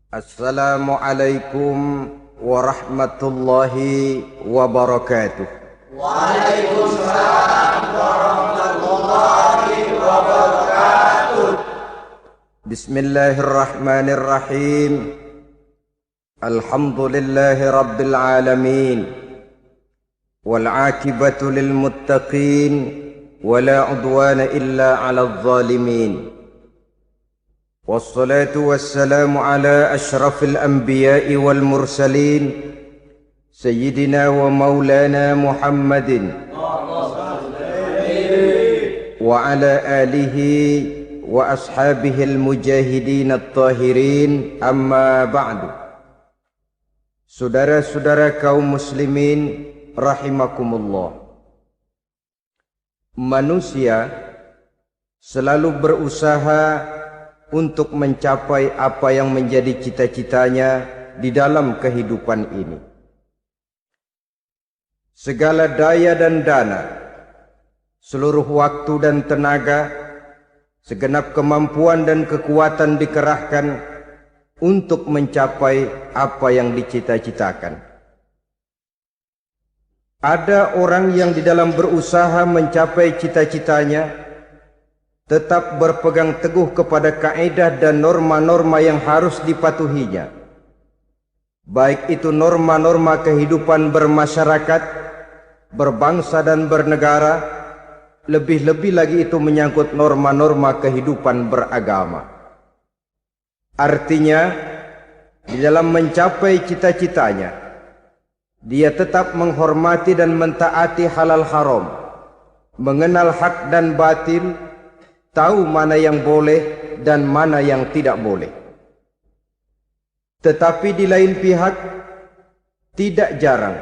Assalamualaikum warahmatullahi wabarakatuh. Waalaikumsalam warahmatullahi wabarakatuh. Bismillahirrahmanirrahim. Alhamdulillahi rabbil alamin. Wal aqibatu lil muttaqin wala udwana illa 'alal zalimin. Wassalatu wassalamu ala asyrafil anbiya'i wal mursalin Sayyidina wa maulana Muhammadin wa ala alihi wa ashabihil mujahidin at-tahirin, amma ba'du. Saudara-saudara kaum muslimin rahimakumullah, manusia selalu berusaha untuk mencapai apa yang menjadi cita-citanya di dalam kehidupan ini. Segala daya dan dana, seluruh waktu dan tenaga, segenap kemampuan dan kekuatan dikerahkan untuk mencapai apa yang dicita-citakan. Ada orang yang di dalam berusaha mencapai cita-citanya tetap berpegang teguh kepada kaidah dan norma-norma yang harus dipatuhinya, baik itu norma-norma kehidupan bermasyarakat, berbangsa dan bernegara, lebih-lebih lagi itu menyangkut norma-norma kehidupan beragama. Artinya, di dalam mencapai cita-citanya, dia tetap menghormati dan mentaati halal haram, mengenal hak dan batil, tahu mana yang boleh dan mana yang tidak boleh. Tetapi di lain pihak, tidak jarang,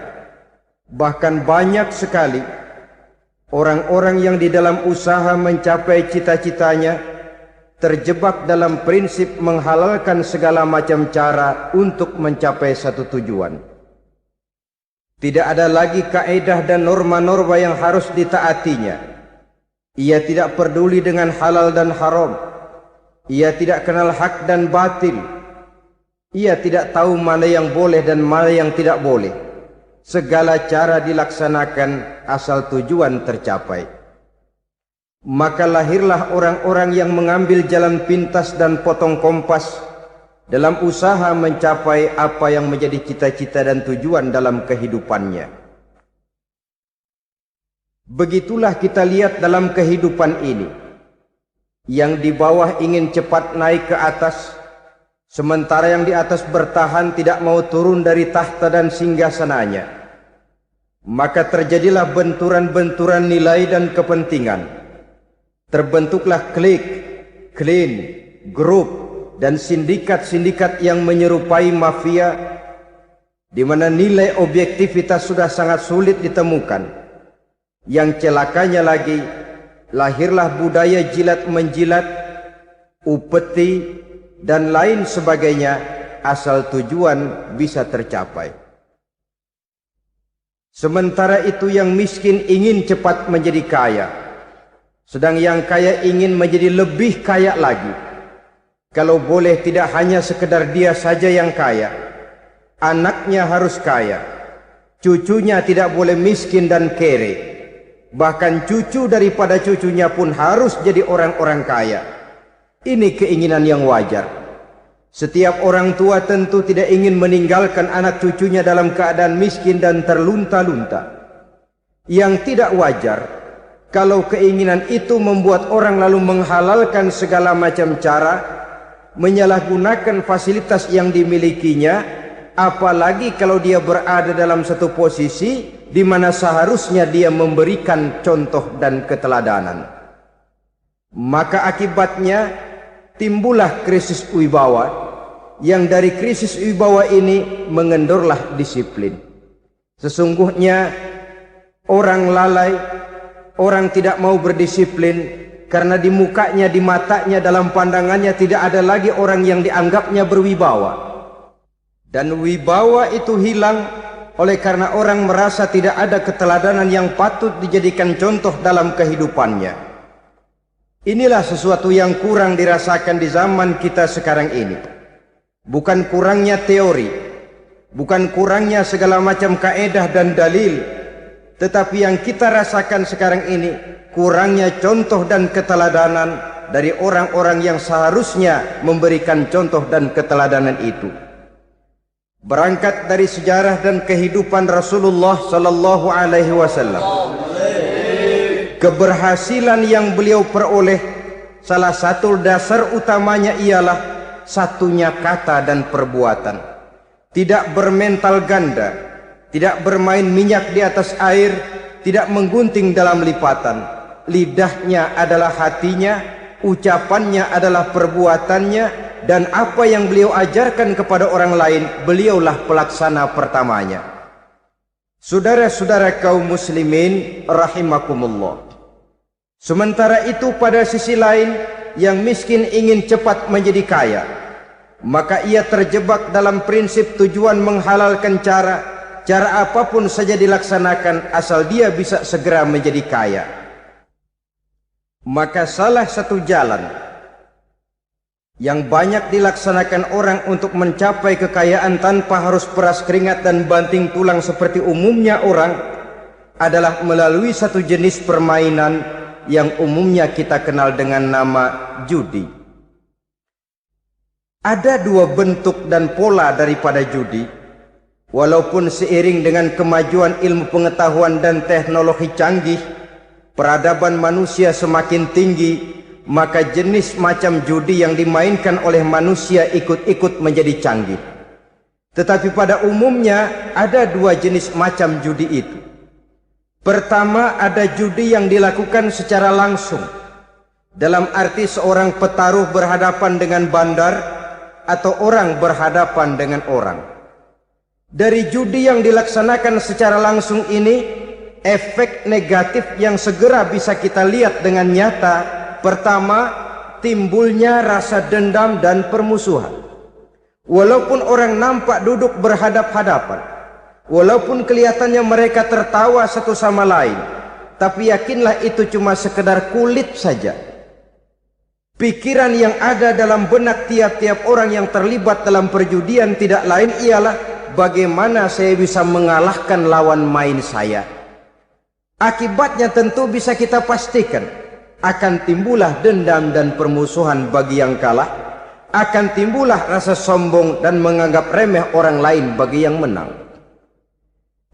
bahkan banyak sekali orang-orang yang di dalam usaha mencapai cita-citanya terjebak dalam prinsip menghalalkan segala macam cara untuk mencapai satu tujuan. Tidak ada lagi kaidah dan norma-norma yang harus ditaatinya. Ia tidak peduli dengan halal dan haram. Ia tidak kenal hak dan batil. Ia tidak tahu mana yang boleh dan mana yang tidak boleh. Segala cara dilaksanakan asal tujuan tercapai. Maka lahirlah orang-orang yang mengambil jalan pintas dan potong kompas dalam usaha mencapai apa yang menjadi cita-cita dan tujuan dalam kehidupannya. Begitulah kita lihat dalam kehidupan ini. Yang di bawah ingin cepat naik ke atas, sementara yang di atas bertahan tidak mau turun dari tahta dan singgasananya. Maka terjadilah benturan-benturan nilai dan kepentingan. Terbentuklah klik, klan, grup, dan sindikat-sindikat yang menyerupai mafia, di mana nilai objektivitas sudah sangat sulit ditemukan. Yang celakanya lagi, lahirlah budaya jilat-menjilat, upeti, dan lain sebagainya asal tujuan bisa tercapai. Sementara itu yang miskin ingin cepat menjadi kaya, sedang yang kaya ingin menjadi lebih kaya lagi. Kalau boleh tidak hanya sekedar dia saja yang kaya, anaknya harus kaya, cucunya tidak boleh miskin dan kere. Bahkan cucu daripada cucunya pun harus jadi orang-orang kaya. Ini keinginan yang wajar. Setiap orang tua tentu tidak ingin meninggalkan anak cucunya dalam keadaan miskin dan terlunta-lunta. Yang tidak wajar kalau keinginan itu membuat orang lalu menghalalkan segala macam cara, menyalahgunakan fasilitas yang dimilikinya, apalagi kalau dia berada dalam satu posisi di mana seharusnya dia memberikan contoh dan keteladanan. Maka akibatnya timbullah krisis wibawa, yang dari krisis wibawa ini mengendorlah disiplin. Sesungguhnya orang lalai, orang tidak mau berdisiplin karena di mukanya, di matanya, dalam pandangannya tidak ada lagi orang yang dianggapnya berwibawa. Dan wibawa itu hilang oleh karena orang merasa tidak ada keteladanan yang patut dijadikan contoh dalam kehidupannya. Inilah sesuatu yang kurang dirasakan di zaman kita sekarang ini. bukan kurangnya teori, bukan kurangnya segala macam kaedah dan dalil, tetapi yang kita rasakan sekarang ini kurangnya contoh dan keteladanan dari orang-orang yang seharusnya memberikan contoh dan keteladanan itu. Berangkat dari sejarah dan kehidupan Rasulullah sallallahu alaihi wasallam, keberhasilan yang beliau peroleh, salah satu dasar utamanya ialah satunya kata dan perbuatan. Tidak bermental ganda, tidak bermain minyak di atas air, tidak menggunting dalam lipatan. Lidahnya adalah hatinya, ucapannya adalah perbuatannya, dan apa yang beliau ajarkan kepada orang lain, beliaulah pelaksana pertamanya. Saudara-saudara kaum muslimin rahimakumullah. Sementara itu pada sisi lain, yang miskin ingin cepat menjadi kaya, maka ia terjebak dalam prinsip tujuan menghalalkan cara apapun saja dilaksanakan asal dia bisa segera menjadi kaya. Maka salah satu jalan yang banyak dilaksanakan orang untuk mencapai kekayaan tanpa harus peras keringat dan banting tulang seperti umumnya orang adalah melalui satu jenis permainan yang umumnya kita kenal dengan nama judi. Ada dua bentuk dan pola daripada judi. Walaupun seiring dengan kemajuan ilmu pengetahuan dan teknologi canggih, peradaban manusia semakin tinggi, maka jenis macam judi yang dimainkan oleh manusia ikut-ikut menjadi canggih. Tetapi pada umumnya ada dua jenis macam judi itu. Pertama, ada judi yang dilakukan secara langsung, dalam arti seorang petaruh berhadapan dengan bandar atau orang berhadapan dengan orang. Dari judi yang dilaksanakan secara langsung ini, efek negatif yang segera bisa kita lihat dengan nyata, pertama, timbulnya rasa dendam dan permusuhan. Walaupun orang nampak duduk berhadap-hadapan, walaupun kelihatannya mereka tertawa satu sama lain, tapi yakinlah itu cuma sekedar kulit saja. Pikiran yang ada dalam benak tiap-tiap orang yang terlibat dalam perjudian tidak lain ialah bagaimana saya bisa mengalahkan lawan main saya. Akibatnya tentu bisa kita pastikan, akan timbullah dendam dan permusuhan bagi yang kalah, akan timbullah rasa sombong dan menganggap remeh orang lain bagi yang menang.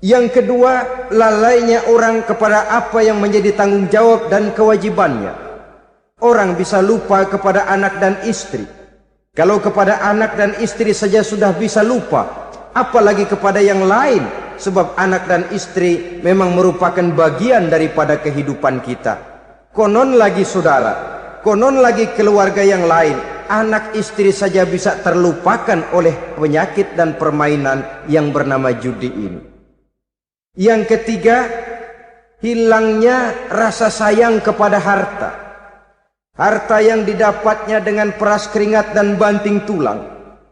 Yang kedua, lalainya orang kepada apa yang menjadi tanggung jawab dan kewajibannya. Orang bisa lupa kepada anak dan istri. Kalau kepada anak dan istri saja sudah bisa lupa, apalagi kepada yang lain, sebab anak dan istri memang merupakan bagian daripada kehidupan kita. Konon lagi saudara, konon lagi keluarga yang lain, anak istri saja bisa terlupakan oleh penyakit dan permainan yang bernama judi ini. Yang ketiga, hilangnya rasa sayang kepada harta. Harta yang didapatnya dengan peras keringat dan banting tulang.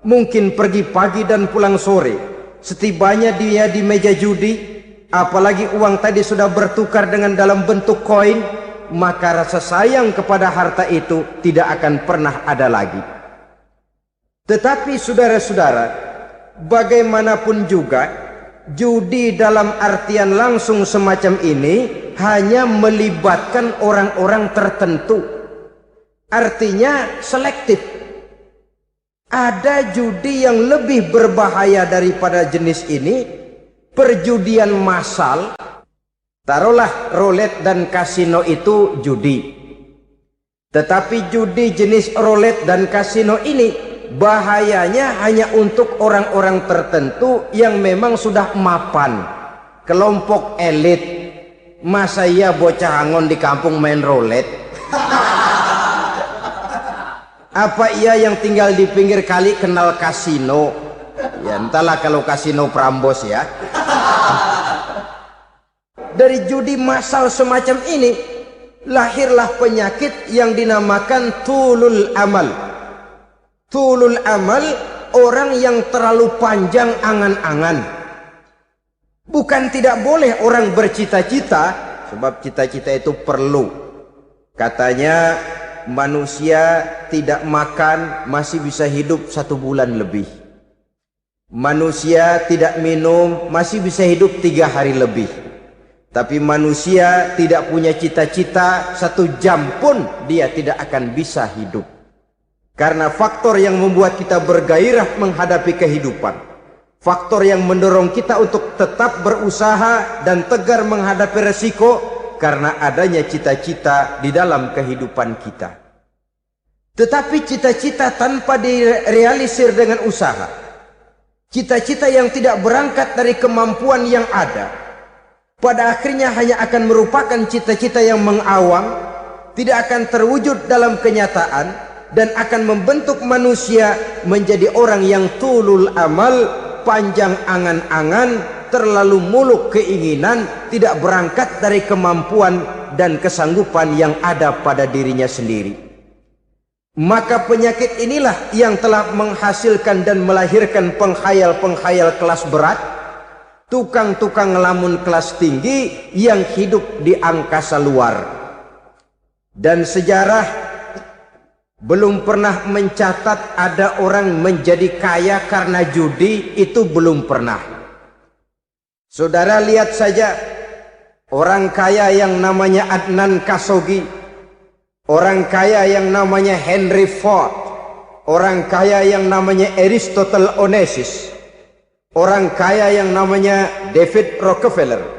Mungkin pergi pagi dan pulang sore. Setibanya dia di meja judi, apalagi uang tadi sudah bertukar dengan dalam bentuk koin, maka rasa sayang kepada harta itu tidak akan pernah ada lagi. Tetapi saudara-saudara, bagaimanapun juga, judi dalam artian langsung semacam ini hanya melibatkan orang-orang tertentu. Artinya selektif. Ada judi yang lebih berbahaya daripada jenis ini, perjudian massal. Taruhlah roulette dan kasino itu judi. Tetapi judi jenis roulette dan kasino ini bahayanya hanya untuk orang-orang tertentu yang memang sudah mapan, kelompok elit. Masa iya bocah angon di kampung main roulette? Apa ia yang tinggal di pinggir kali kenal kasino? Ya entahlah kalau kasino Prambos ya. Dari judi massal semacam ini lahirlah penyakit yang dinamakan tulul amal. Tulul amal, orang yang terlalu panjang angan-angan. Bukan tidak boleh orang bercita-cita, sebab cita-cita itu perlu. Katanya manusia tidak makan masih bisa hidup 1 bulan lebih. Manusia tidak minum masih bisa hidup 3 hari lebih. Tapi manusia tidak punya cita-cita 1 jam pun dia tidak akan bisa hidup. Karena faktor yang membuat kita bergairah menghadapi kehidupan, faktor yang mendorong kita untuk tetap berusaha dan tegar menghadapi resiko, karena adanya cita-cita di dalam kehidupan kita. Tetapi cita-cita tanpa direalisir dengan usaha, cita-cita yang tidak berangkat dari kemampuan yang ada, pada akhirnya hanya akan merupakan cita-cita yang mengawang, tidak akan terwujud dalam kenyataan, dan akan membentuk manusia menjadi orang yang tulul amal, panjang angan-angan, terlalu muluk keinginan, tidak berangkat dari kemampuan dan kesanggupan yang ada pada dirinya sendiri. Maka penyakit inilah yang telah menghasilkan dan melahirkan penghayal-penghayal kelas berat, tukang-tukang ngelamun kelas tinggi yang hidup di angkasa luar. Dan sejarah belum pernah mencatat ada orang menjadi kaya karena judi, itu belum pernah. Saudara lihat saja orang kaya yang namanya Adnan Khashoggi, orang kaya yang namanya Henry Ford, orang kaya yang namanya Aristotle Onassis, orang kaya yang namanya David Rockefeller.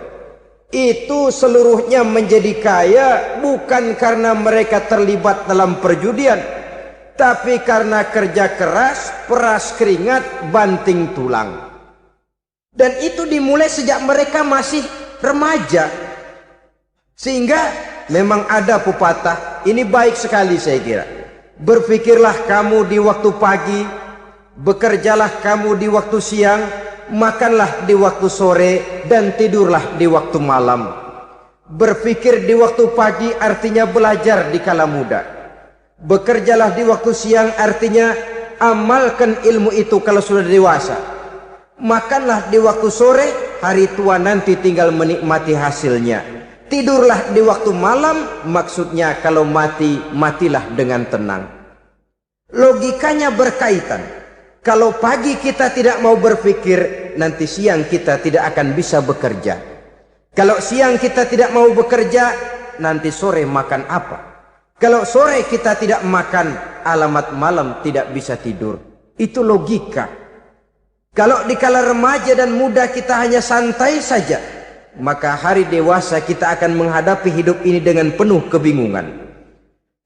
Itu seluruhnya menjadi kaya bukan karena mereka terlibat dalam perjudian, tapi karena kerja keras, peras keringat, banting tulang. Dan itu dimulai sejak mereka masih remaja. Sehingga memang ada pepatah, ini baik sekali saya kira. Berpikirlah kamu di waktu pagi, bekerjalah kamu di waktu siang, makanlah di waktu sore, dan tidurlah di waktu malam. Berpikir di waktu pagi artinya belajar di kala muda. Bekerjalah di waktu siang artinya amalkan ilmu itu kalau sudah dewasa. Makanlah di waktu sore, hari tua nanti tinggal menikmati hasilnya. Tidurlah di waktu malam, maksudnya kalau mati, matilah dengan tenang. Logikanya berkaitan. Kalau pagi kita tidak mau berpikir, nanti siang kita tidak akan bisa bekerja. Kalau siang kita tidak mau bekerja, nanti sore makan apa? Kalau sore kita tidak makan, alamat malam tidak bisa tidur. Itu logika. Kalau di kala remaja dan muda kita hanya santai saja, maka hari dewasa kita akan menghadapi hidup ini dengan penuh kebingungan.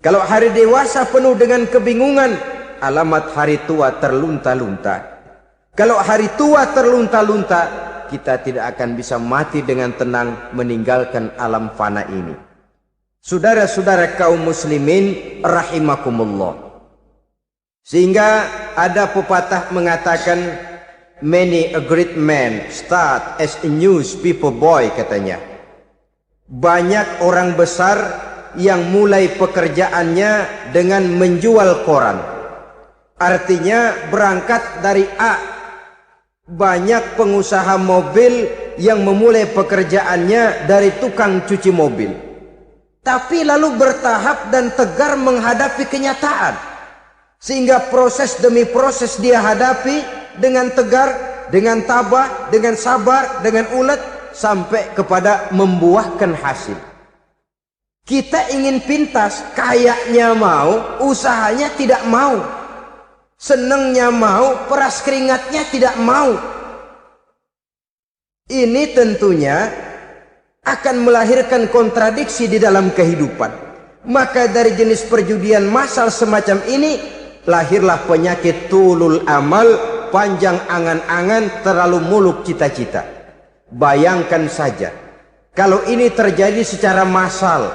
Kalau hari dewasa penuh dengan kebingungan, alamat hari tua terlunta-lunta. Kalau hari tua terlunta-lunta, kita tidak akan bisa mati dengan tenang meninggalkan alam fana ini. Saudara-saudara kaum muslimin rahimakumullah. Sehingga ada pepatah mengatakan, many a great man start as a newspaper boy, katanya. Banyak orang besar yang mulai pekerjaannya dengan menjual koran. Artinya berangkat dari A. Banyak pengusaha mobil yang memulai pekerjaannya dari tukang cuci mobil, tapi lalu bertahap dan tegar menghadapi kenyataan, sehingga proses demi proses dia hadapi dengan tegar, dengan tabah, dengan sabar, dengan ulet, sampai kepada membuahkan hasil. Kita ingin pintas, kayaknya mau, usahanya tidak mau, senengnya mau, peras keringatnya tidak mau. Ini tentunya akan melahirkan kontradiksi di dalam kehidupan. Maka dari jenis perjudian massal semacam ini, lahirlah penyakit tulul amal, panjang angan-angan, terlalu muluk cita-cita. Bayangkan saja, kalau ini terjadi secara massal,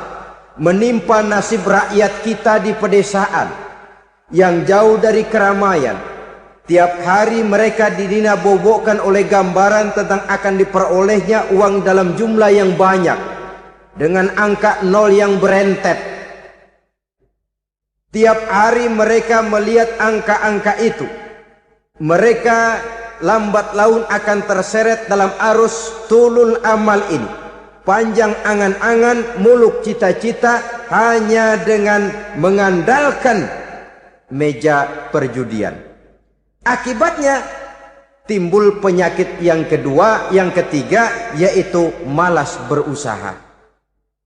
menimpa nasib rakyat kita di pedesaan yang jauh dari keramaian. Tiap hari mereka didina-bobokkan oleh gambaran tentang akan diperolehnya uang dalam jumlah yang banyak, dengan angka nol yang berentet. Tiap hari mereka melihat angka-angka itu. Mereka lambat laun akan terseret dalam arus tulul amal ini. panjang angan-angan, muluk cita-cita hanya dengan mengandalkan meja perjudian. Akibatnya timbul penyakit yang kedua, yang ketiga, yaitu malas berusaha.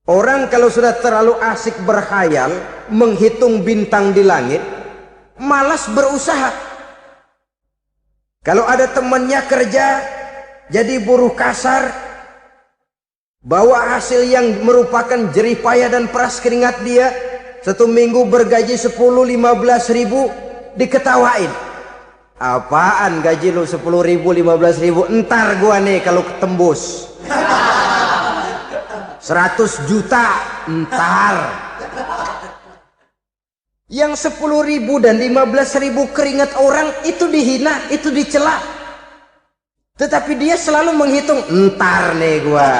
Orang kalau sudah terlalu asik berkhayal, menghitung bintang di langit, malas berusaha. Kalau ada temannya kerja jadi buruh kasar, bawa hasil yang merupakan jerih payah dan peras keringat dia, satu minggu bergaji 10-15 ribu, diketawain. Apaan gaji lu 10 ribu 15 ribu, entar gua nih kalau ketembus 100 juta entar. Yang 10 ribu dan 15 ribu keringat orang itu dihina, itu dicela. Tetapi dia selalu menghitung, entar nih gua.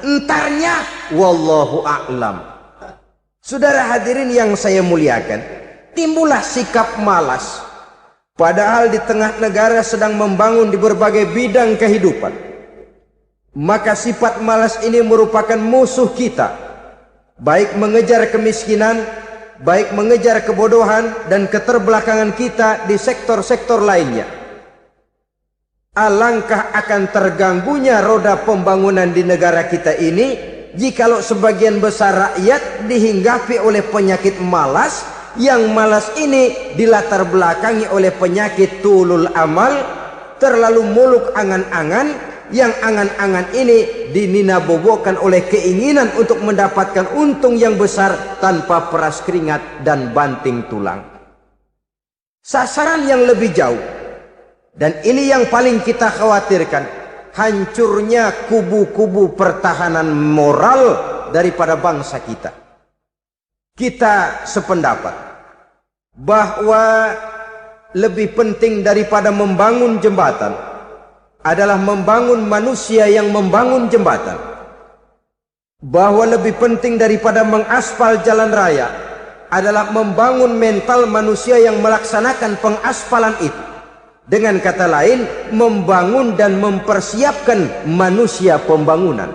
Entarnya wallahu a'lam. Saudara hadirin yang saya muliakan, timbullah sikap malas. Padahal di tengah negara sedang membangun di berbagai bidang kehidupan. Maka sifat malas ini merupakan musuh kita. Baik mengejar kemiskinan, baik mengejar kebodohan dan keterbelakangan kita di sektor-sektor lainnya. Alangkah akan terganggunya roda pembangunan di negara kita ini jikalau sebagian besar rakyat dihinggapi oleh penyakit malas, yang malas ini dilatar belakangi oleh penyakit tulul amal, terlalu muluk angan-angan, yang angan-angan ini dininabobokan oleh keinginan untuk mendapatkan untung yang besar tanpa peras keringat dan banting tulang. Sasaran yang lebih jauh, dan ini yang paling kita khawatirkan, hancurnya kubu-kubu pertahanan moral daripada bangsa kita. Kita sependapat bahwa lebih penting daripada membangun jembatan adalah membangun manusia yang membangun jembatan. Bahwa lebih penting daripada mengaspal jalan raya adalah membangun mental manusia yang melaksanakan pengaspalan itu. Dengan kata lain, membangun dan mempersiapkan manusia pembangunan.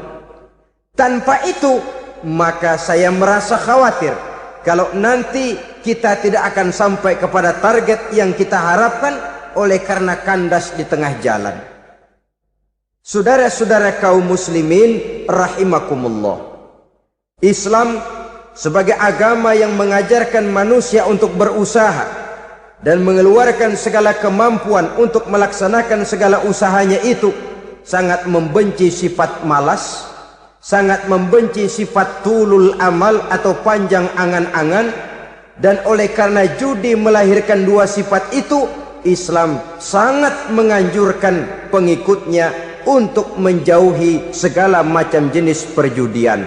Tanpa itu, maka saya merasa khawatir kalau nanti kita tidak akan sampai kepada target yang kita harapkan oleh karena kandas di tengah jalan. Saudara-saudara kaum muslimin rahimakumullah, Islam sebagai agama yang mengajarkan manusia untuk berusaha dan mengeluarkan segala kemampuan untuk melaksanakan segala usahanya itu, sangat membenci sifat malas, sangat membenci sifat tulul amal atau panjang angan-angan. Dan oleh karena judi melahirkan dua sifat itu, Islam sangat menganjurkan pengikutnya untuk menjauhi segala macam jenis perjudian,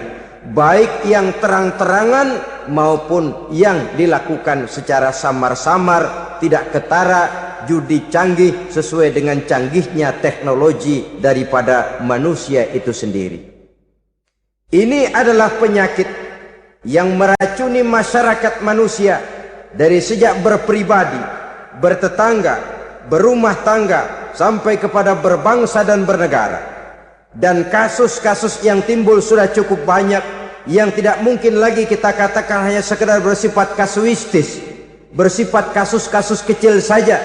baik yang terang-terangan maupun yang dilakukan secara samar-samar, tidak ketara, judi canggih sesuai dengan canggihnya teknologi daripada manusia itu sendiri. Ini adalah penyakit yang meracuni masyarakat manusia dari sejak berpribadi, bertetangga, berumah tangga, sampai kepada berbangsa dan bernegara. Dan kasus-kasus yang timbul sudah cukup banyak, yang tidak mungkin lagi kita katakan hanya sekedar bersifat kasuistis, bersifat kasus-kasus kecil saja.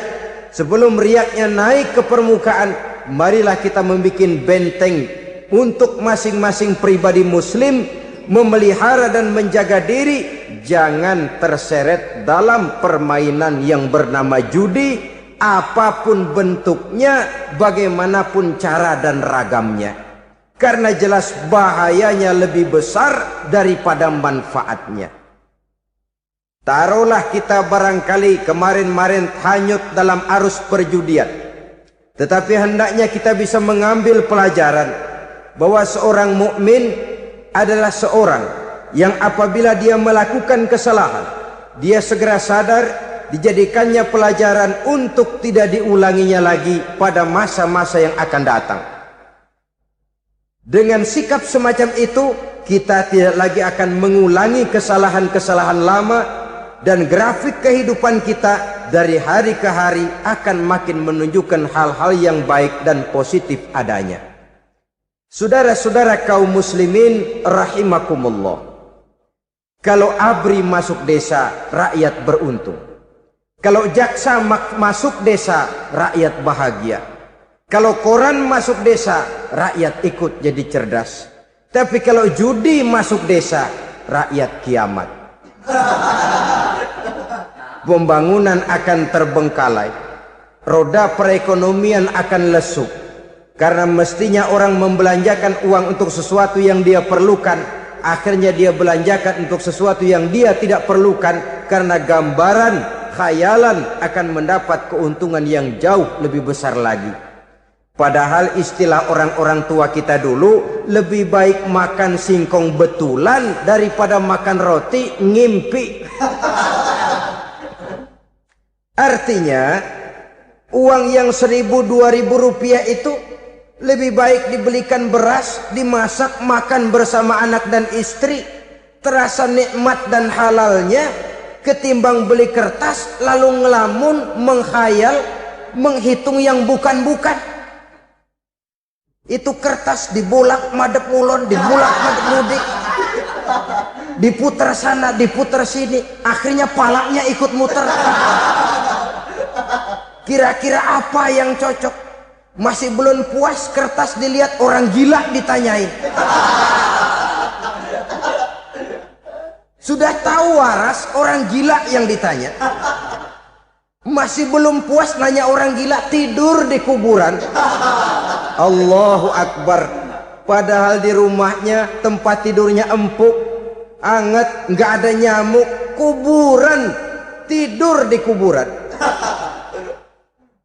Sebelum riaknya naik ke permukaan, marilah kita membuat benteng untuk masing-masing pribadi muslim memelihara dan menjaga diri, jangan terseret dalam permainan yang bernama judi, apapun bentuknya, bagaimanapun cara dan ragamnya. Karena jelas bahayanya lebih besar daripada manfaatnya. Taruhlah kita barangkali kemarin-marin hanyut dalam arus perjudian, tetapi hendaknya kita bisa mengambil pelajaran bahwa seorang mukmin adalah seorang yang apabila dia melakukan kesalahan, dia segera sadar, dijadikannya pelajaran untuk tidak diulanginya lagi pada masa-masa yang akan datang. Dengan sikap semacam itu, kita tidak lagi akan mengulangi kesalahan-kesalahan lama, dan grafik kehidupan kita dari hari ke hari akan makin menunjukkan hal-hal yang baik dan positif adanya. Saudara-saudara kaum muslimin rahimakumullah. Kalau ABRI masuk desa, rakyat beruntung. Kalau jaksa masuk desa, rakyat bahagia. Kalau koran masuk desa, rakyat ikut jadi cerdas. Tapi kalau judi masuk desa, rakyat kiamat. Pembangunan akan terbengkalai. Roda perekonomian akan lesu. Karena mestinya orang membelanjakan uang untuk sesuatu yang dia perlukan. Akhirnya dia belanjakan untuk sesuatu yang dia tidak perlukan. Karena gambaran, khayalan akan mendapat keuntungan yang jauh lebih besar lagi. Padahal istilah orang-orang tua kita dulu, lebih baik makan singkong betulan daripada makan roti ngimpi. Artinya uang yang 1.000-2.000 rupiah itu lebih baik dibelikan beras, dimasak, makan bersama anak dan istri, terasa nikmat dan halalnya, ketimbang beli kertas lalu ngelamun, menghayal, menghitung yang bukan-bukan. Itu kertas dibolak madep mulon, dibolak madep mudik, diputar sana, diputar sini, akhirnya palanya ikut muter. Kira-kira apa yang cocok? Masih belum puas, kertas dilihat, orang gila ditanyain. Sudah tahu waras, orang gila yang ditanya. Masih belum puas, nanya orang gila, tidur di kuburan. Allahu Akbar. Padahal di rumahnya tempat tidurnya empuk, anget, nggak ada nyamuk. Kuburan, tidur di kuburan.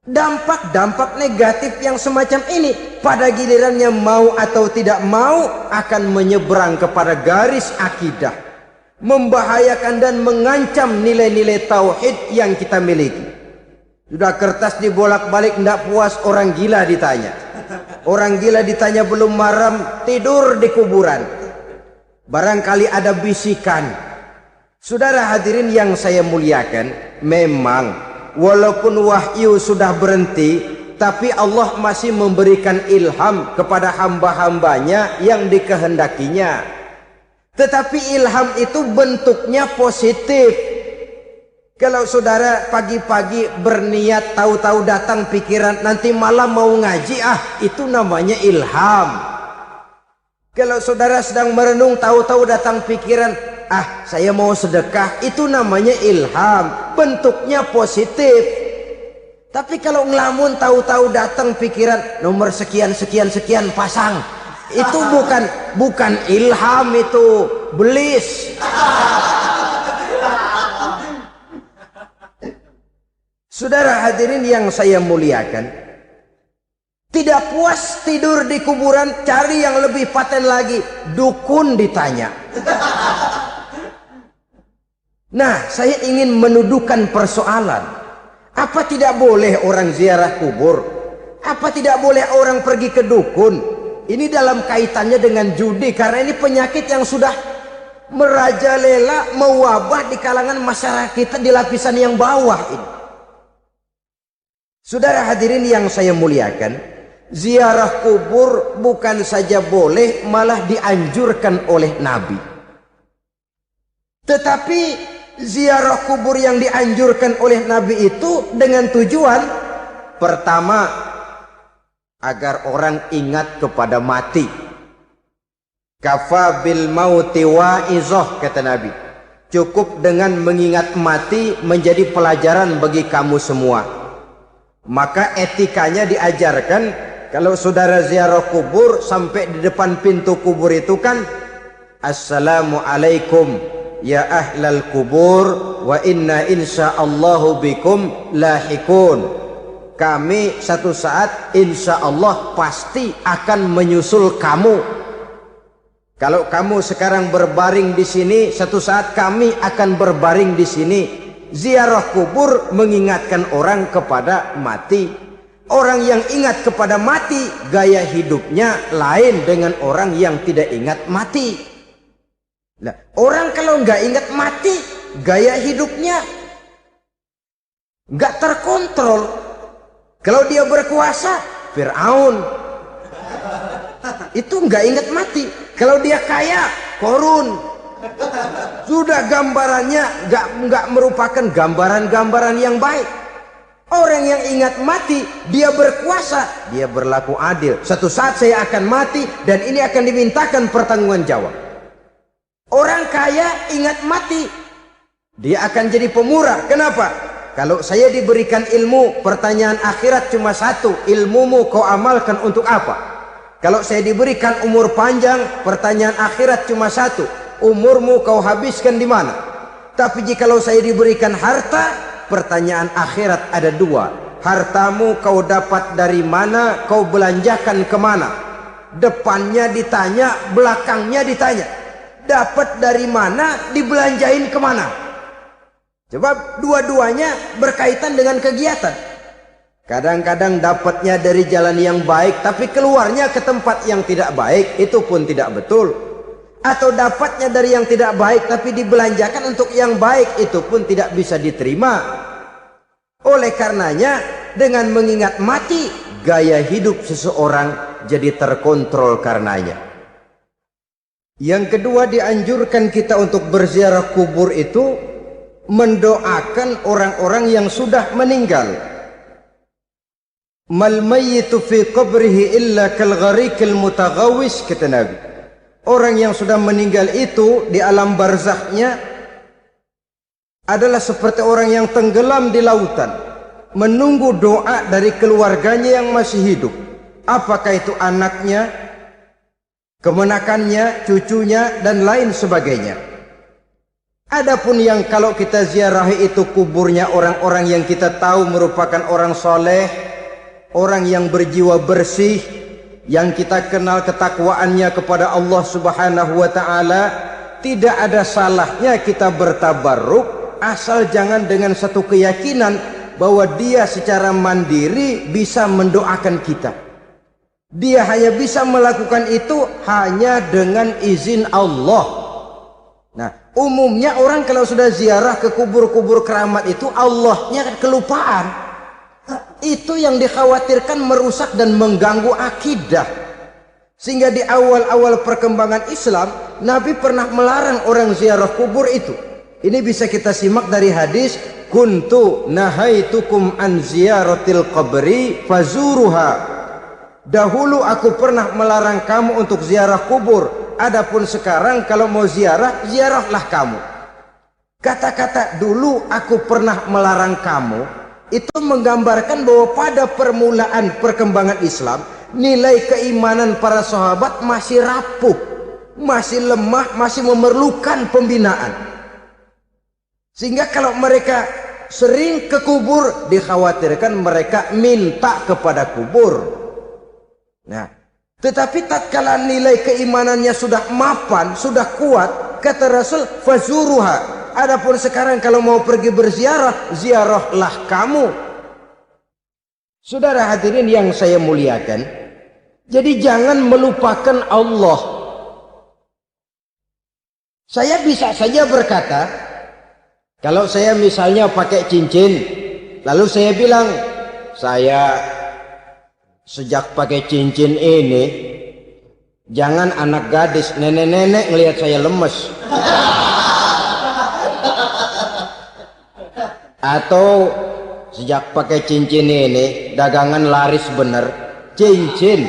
Dampak-dampak negatif yang semacam ini pada gilirannya mau atau tidak mau akan menyeberang kepada garis akidah, membahayakan dan mengancam nilai-nilai tauhid yang kita miliki. Sudah kertas dibolak-balik tidak puas, orang gila ditanya. Orang gila ditanya belum maram, tidur di kuburan. Barangkali ada bisikan. Saudara hadirin yang saya muliakan, memang walaupun wahyu sudah berhenti, tapi Allah masih memberikan ilham kepada hamba-hambanya yang dikehendakinya. Tetapi ilham itu bentuknya positif. Kalau saudara pagi-pagi berniat, tahu-tahu datang pikiran nanti malam mau ngaji, itu namanya ilham. Kalau saudara sedang merenung, tahu-tahu datang pikiran, saya mau sedekah, itu namanya ilham, bentuknya positif. Tapi kalau ngelamun, tahu-tahu datang pikiran nomor sekian sekian sekian pasang, itu bukan ilham, itu belis. Saudara hadirin yang saya muliakan, tidak puas tidur di kuburan, cari yang lebih paten lagi, dukun ditanya. Nah, saya ingin menuduhkan persoalan. Apa tidak boleh orang ziarah kubur? Apa tidak boleh orang pergi ke dukun? Ini dalam kaitannya dengan judi, karena ini penyakit yang sudah merajalela, mewabah di kalangan masyarakat kita di lapisan yang bawah ini. Saudara hadirin yang saya muliakan, ziarah kubur bukan saja boleh, malah dianjurkan oleh Nabi. Tetapi ziarah kubur yang dianjurkan oleh Nabi itu dengan tujuan pertama, agar orang ingat kepada mati. Kafa bil mauti wa'izah, kata Nabi. Cukup dengan mengingat mati menjadi pelajaran bagi kamu semua. Maka etikanya diajarkan, kalau saudara ziarah kubur, sampai di depan pintu kubur itu kan, Assalamualaikum ya ahlal kubur wa inna insyaallahu bikum lahikun. Kami satu saat insya Allah pasti akan menyusul kamu. Kalau kamu sekarang berbaring di sini, satu saat kami akan berbaring di sini. Ziarah kubur mengingatkan orang kepada mati. Orang yang ingat kepada mati, gaya hidupnya lain dengan orang yang tidak ingat mati. Nah, orang kalau nggak ingat mati, gaya hidupnya nggak terkontrol. Kalau dia berkuasa, Fir'aun. Itu nggak ingat mati. Kalau dia kaya, korun. Sudah gambarannya nggak merupakan gambaran-gambaran yang baik. Orang yang ingat mati, dia berkuasa, dia berlaku adil. Suatu saat saya akan mati dan ini akan dimintakan pertanggungan jawab. Orang kaya ingat mati, dia akan jadi pemurah. Kenapa? Kalau saya diberikan ilmu, pertanyaan akhirat cuma satu, ilmumu kau amalkan untuk apa? Kalau saya diberikan umur panjang, pertanyaan akhirat cuma satu, umurmu kau habiskan di mana? Tapi jikalau saya diberikan harta, pertanyaan akhirat ada dua, hartamu kau dapat dari mana, kau belanjakan kemana? Depannya ditanya, belakangnya ditanya, dapat dari mana, dibelanjain kemana? Sebab dua-duanya berkaitan dengan kegiatan. Kadang-kadang dapatnya dari jalan yang baik, tapi keluarnya ke tempat yang tidak baik, itu pun tidak betul. Atau dapatnya dari yang tidak baik, tapi dibelanjakan untuk yang baik, itu pun tidak bisa diterima. Oleh karenanya, dengan mengingat mati, gaya hidup seseorang jadi terkontrol karenanya. Yang kedua, dianjurkan kita untuk berziarah kubur itu mendoakan orang-orang yang sudah meninggal. Mal mayyitu fi qabrihi illa kal gharikil mutaghawis, kata Nabi. Orang yang sudah meninggal itu di alam barzakhnya adalah seperti orang yang tenggelam di lautan, menunggu doa dari keluarganya yang masih hidup. Apakah itu anaknya, kemenakannya, cucunya, dan lain sebagainya. Adapun yang kalau kita ziarahi itu kuburnya orang-orang yang kita tahu merupakan orang soleh, orang yang berjiwa bersih, yang kita kenal ketakwaannya kepada Allah Subhanahu wa ta'ala, tidak ada salahnya kita bertabarruk, asal jangan dengan satu keyakinan bahwa dia secara mandiri bisa mendoakan kita. Dia hanya bisa melakukan itu hanya dengan izin Allah. Nah, umumnya orang kalau sudah ziarah ke kubur-kubur keramat itu, Allahnya kelupaan. Itu yang dikhawatirkan merusak dan mengganggu akidah. Sehingga di awal-awal perkembangan Islam, Nabi pernah melarang orang ziarah kubur itu. Ini bisa kita simak dari hadis, kuntu nahaitukum an ziyaratil qabri fazuruha. Dahulu aku pernah melarang kamu untuk ziarah kubur. Adapun sekarang kalau mau ziarah, ziarahlah kamu. Kata-kata dulu aku pernah melarang kamu, itu menggambarkan bahwa pada permulaan perkembangan Islam, nilai keimanan para sahabat masih rapuh, masih lemah, masih memerlukan pembinaan. Sehingga kalau mereka sering ke kubur, dikhawatirkan mereka minta kepada kubur. Nah, tetapi tatkala nilai keimanannya sudah mapan, sudah kuat, kata Rasul, fazuruha. Adapun sekarang kalau mau pergi berziarah, ziarahlah kamu. Saudara hadirin yang saya muliakan, jadi jangan melupakan Allah. Saya bisa saja berkata, kalau saya misalnya pakai cincin, lalu saya bilang, saya sejak pakai cincin ini, jangan anak gadis, nenek-nenek ngelihat saya lemes. Atau sejak pakai cincin ini, dagangan laris bener. Cincin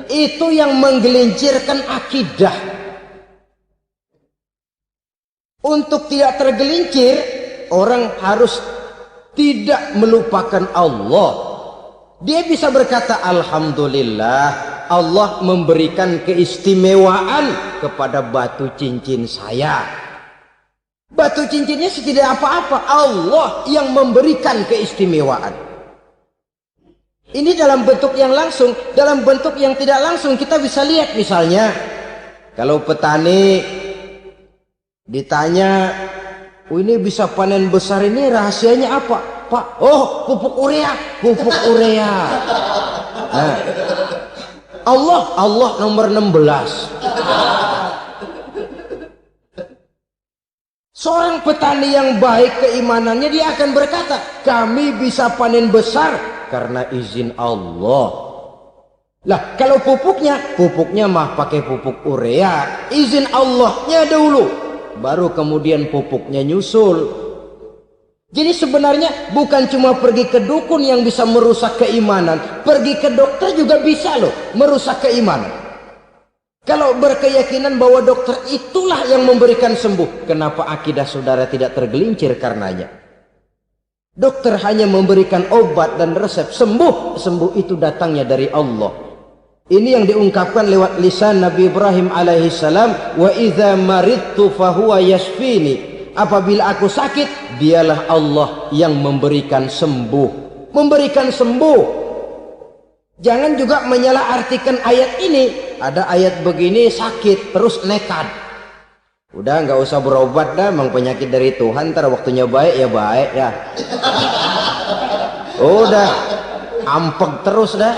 itu yang menggelincirkan akidah. Untuk tidak tergelincir, orang harus tidak melupakan Allah. Dia bisa berkata, alhamdulillah, Allah memberikan keistimewaan kepada batu cincin saya. Batu cincinnya tidak apa-apa, Allah yang memberikan keistimewaan. Ini dalam bentuk yang langsung. Dalam bentuk yang tidak langsung kita bisa lihat, misalnya kalau petani ditanya, oh ini bisa panen besar ini rahasianya apa? Pak, oh pupuk urea, pupuk urea. Nah, Allah nomor 16. Seorang petani yang baik keimanannya, dia akan berkata, kami bisa panen besar karena izin Allah. Lah kalau pupuknya mah pakai pupuk urea, izin Allahnya dulu, baru kemudian pupuknya nyusul. Jadi sebenarnya bukan cuma pergi ke dukun yang bisa merusak keimanan, pergi ke dokter juga bisa loh merusak keimanan. Kalau berkeyakinan bahwa dokter itulah yang memberikan sembuh, kenapa akidah saudara tidak tergelincir karenanya? Dokter hanya memberikan obat dan resep, sembuh itu datangnya dari Allah. Ini yang diungkapkan lewat lisan Nabi Ibrahim alaihissalam, wa idza maridtu fahuwa yashfini. Apabila aku sakit, dialah Allah yang memberikan sembuh. Memberikan sembuh. Jangan juga menyalahartikan ayat ini. Ada ayat begini sakit terus nekat. Udah nggak usah berobat dah, emang penyakit dari Tuhan, ntar waktunya baik ya baik ya. Udah ampek terus dah.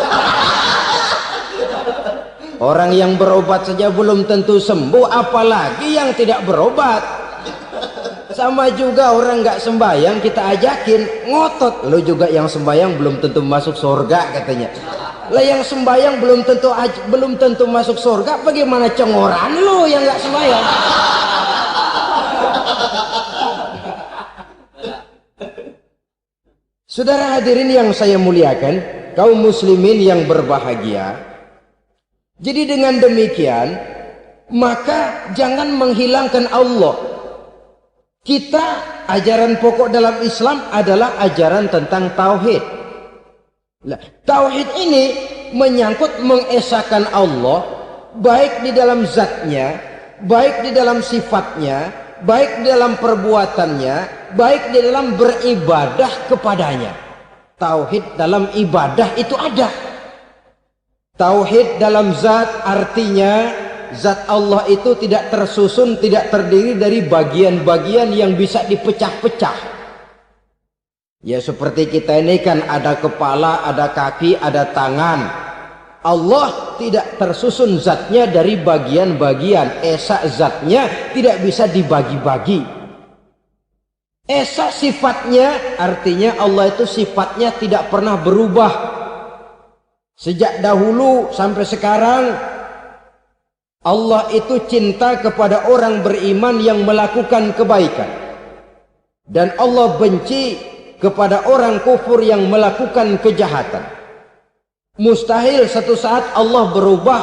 Orang yang berobat saja belum tentu sembuh, apalagi yang tidak berobat. Sama juga orang nggak sembahyang kita ajakin ngotot, lo juga yang sembahyang belum tentu masuk surga katanya. Lah yang sembahyang belum tentu masuk surga, bagaimana cengoran lo yang nggak sembahyang? Saudara hadirin yang saya muliakan, kaum muslimin yang berbahagia. Jadi dengan demikian, maka jangan menghilangkan Allah. Kita, ajaran pokok dalam Islam adalah ajaran tentang tauhid. Nah, tauhid ini menyangkut mengesahkan Allah, baik di dalam zatnya, baik di dalam sifatnya, baik di dalam perbuatannya, baik di dalam beribadah kepadanya. Tauhid dalam ibadah itu ada. Tauhid dalam zat artinya zat Allah itu tidak tersusun, tidak terdiri dari bagian-bagian yang bisa dipecah-pecah. Ya seperti kita ini kan ada kepala, ada kaki, ada tangan. Allah tidak tersusun zatnya dari bagian-bagian. Esa zatnya tidak bisa dibagi-bagi. Esa sifatnya artinya Allah itu sifatnya tidak pernah berubah. Sejak dahulu sampai sekarang Allah itu cinta kepada orang beriman yang melakukan kebaikan, dan Allah benci kepada orang kufur yang melakukan kejahatan. Mustahil satu saat Allah berubah,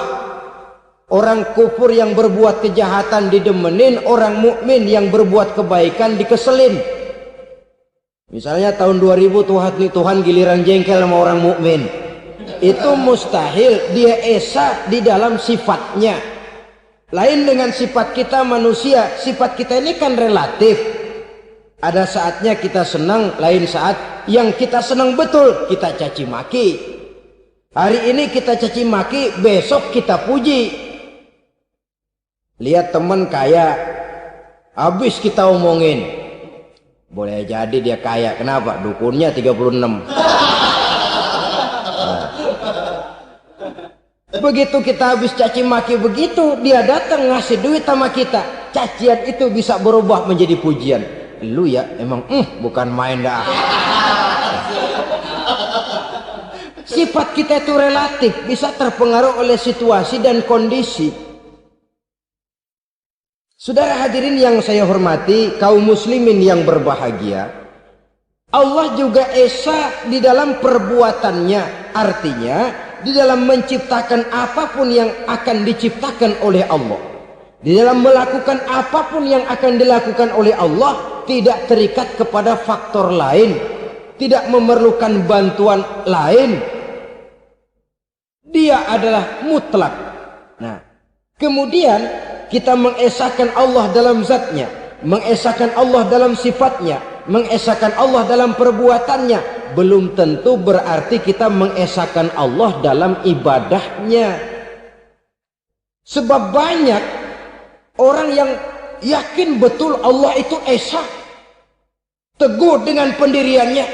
orang kufur yang berbuat kejahatan didemenin, orang mukmin yang berbuat kebaikan dikeselin. Misalnya tahun 2000 Tuhan giliran jengkel sama orang mukmin. Itu mustahil, dia esa di dalam sifatnya. Lain dengan sifat kita manusia, sifat kita ini kan relatif. Ada saatnya kita senang, lain saat yang kita senang betul kita caci maki. Hari ini kita caci maki, besok kita puji. Lihat teman kaya, habis kita omongin, boleh jadi dia kaya, kenapa? Dukunnya 36. Begitu kita habis caci maki begitu, dia datang ngasih duit sama kita. Cacian itu bisa berubah menjadi pujian. Lu ya emang bukan main dah. Sifat kita itu relatif, bisa terpengaruh oleh situasi dan kondisi. Saudara hadirin yang saya hormati, kaum muslimin yang berbahagia, Allah juga esa di dalam perbuatannya. Artinya di dalam menciptakan apapun yang akan diciptakan oleh Allah, di dalam melakukan apapun yang akan dilakukan oleh Allah, tidak terikat kepada faktor lain, tidak memerlukan bantuan lain. Dia adalah mutlak. Nah, kemudian kita mengesahkan Allah dalam zatnya, mengesahkan Allah dalam sifatnya, mengesahkan Allah dalam perbuatannya, belum tentu berarti kita mengesahkan Allah dalam ibadahnya. Sebab banyak orang yang yakin betul Allah itu esa, teguh dengan pendiriannya.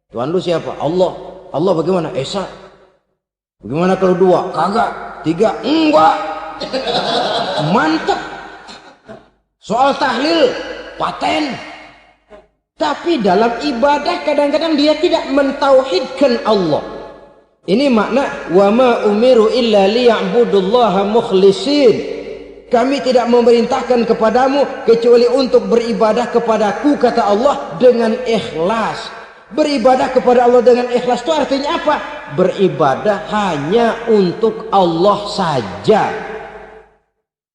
Tuhan lu siapa? Allah. Allah bagaimana? Esa. Bagaimana kalau dua? Kagak. Tiga? Enggak. Mantap. Soal tahlil paten. Tapi dalam ibadah kadang-kadang dia tidak mentauhidkan Allah. Ini makna wa ma umiru illa liya'budullaha mukhlisin. Kami tidak memerintahkan kepadamu kecuali untuk beribadah kepadaku, kata Allah, dengan ikhlas. Beribadah kepada Allah dengan ikhlas itu artinya apa? Beribadah hanya untuk Allah saja.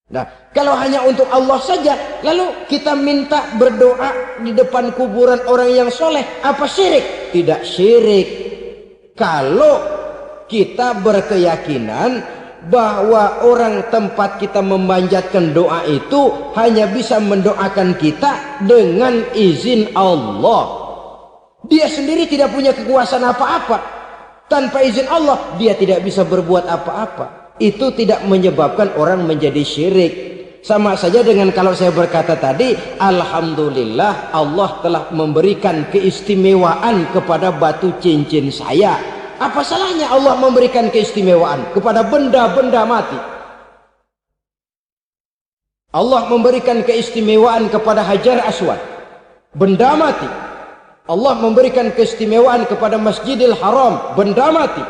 Nah, kalau hanya untuk Allah saja, lalu kita minta berdoa di depan kuburan orang yang soleh, apa syirik? Tidak syirik. Kalau kita berkeyakinan bahwa orang tempat kita memanjatkan doa itu hanya bisa mendoakan kita dengan izin Allah. Dia sendiri tidak punya kekuasaan apa-apa. Tanpa izin Allah dia tidak bisa berbuat apa-apa. Itu tidak menyebabkan orang menjadi syirik. Sama saja dengan kalau saya berkata tadi, alhamdulillah Allah telah memberikan keistimewaan kepada batu cincin saya. Apa salahnya Allah memberikan keistimewaan kepada benda-benda mati? Allah memberikan keistimewaan kepada Hajar Aswad, benda mati. Allah memberikan keistimewaan kepada Masjidil Haram, benda mati.